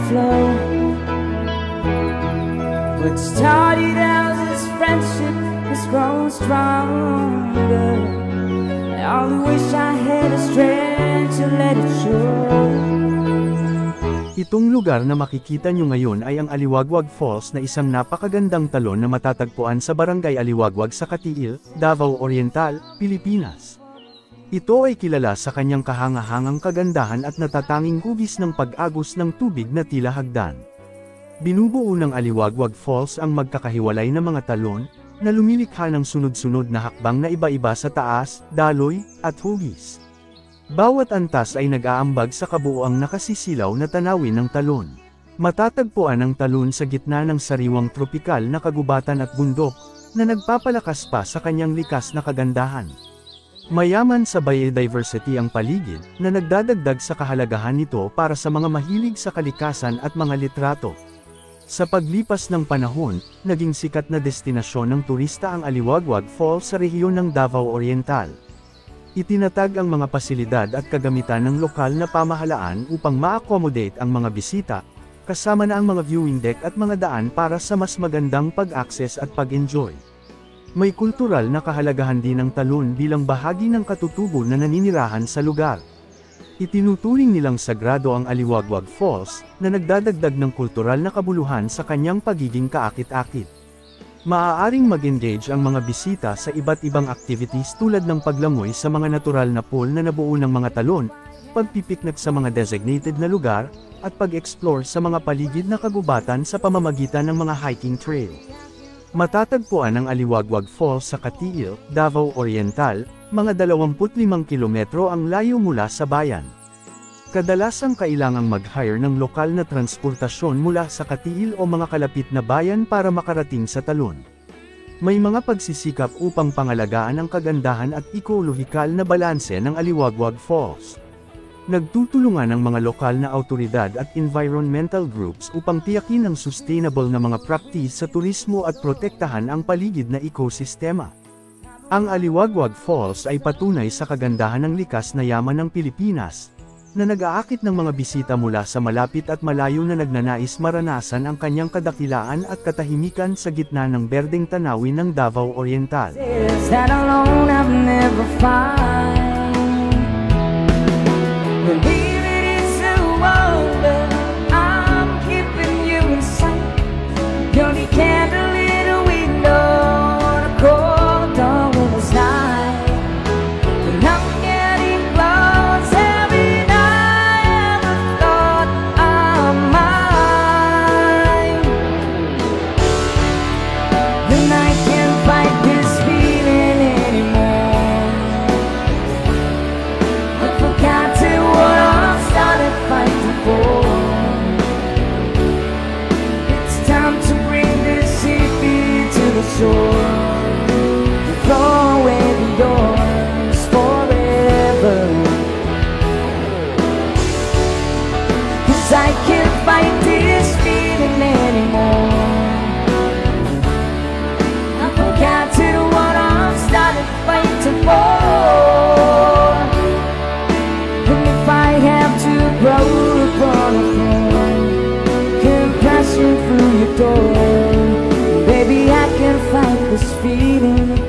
flow. What started out as friendship has grown stronger. I only wish I had the strength to let it show. Itong lugar na makikita nyo ngayon ay ang Aliwagwag Falls na isang napakagandang talon na matatagpuan sa Barangay Aliwagwag sa Katiil, Davao Oriental, Pilipinas. Ito ay kilala sa kanyang kahangahangang kagandahan at natatanging hugis ng pag-agos ng tubig na tila hagdan. Binubuo ng Aliwagwag Falls ang magkakahiwalay na mga talon, na lumilikha ng sunod-sunod na hakbang na iba-iba sa taas, daloy, at hugis. Bawat antas ay nag-aambag sa kabuoang nakasisilaw na tanawin ng talon. Matatagpuan ang talon sa gitna ng sariwang tropikal na kagubatan at bundok, na nagpapalakas pa sa kanyang likas na kagandahan. Mayaman sa biodiversity ang paligid, na nagdadagdag sa kahalagahan nito para sa mga mahilig sa kalikasan at mga litrato. Sa paglipas ng panahon, naging sikat na destinasyon ng turista ang Aliwagwag Falls sa rehiyon ng Davao Oriental. Itinatag ang mga pasilidad at kagamitan ng lokal na pamahalaan upang ma-accommodate ang mga bisita, kasama na ang mga viewing deck at mga daan para sa mas magandang pag-access at pag-enjoy. May kultural na kahalagahan din ang talon bilang bahagi ng katutubo na naninirahan sa lugar. Itinuturing nilang sagrado ang Aliwagwag Falls, na nagdadagdag ng kultural na kabuluhan sa kanyang pagiging kaakit-akit. Maaaring mag-engage ang mga bisita sa iba't ibang activities tulad ng paglangoy sa mga natural na pool na nabuo ng mga talon, pagpipiknik sa mga designated na lugar, at pag-explore sa mga paligid na kagubatan sa pamamagitan ng mga hiking trail. Matatagpuan ang Aliwagwag Falls sa Katiil, Davao Oriental, mga 25 kilometro ang layo mula sa bayan. Kadalasang kailangang mag-hire ng lokal na transportasyon mula sa Katiil o mga kalapit na bayan para makarating sa talon. May mga pagsisikap upang pangalagaan ang kagandahan at ekolohikal na balanse ng Aliwagwag Falls. Nagtutulungan ang mga lokal na awtoridad at environmental groups upang tiyakin ang sustainable na mga practice sa turismo at protektahan ang paligid na ekosistema. Ang Aliwagwag Falls ay patunay sa kagandahan ng likas na yaman ng Pilipinas, na nag-aakit ng mga bisita mula sa malapit at malayo na nagnanais maranasan ang kanyang kadakilaan at katahimikan sa gitna ng berdeng tanawin ng Davao Oriental. I can't fight this feeling anymore. I forgot to what I've started fighting for. And if I have to grow upon a throne, can pass you through your door, baby, I can fight this feeling.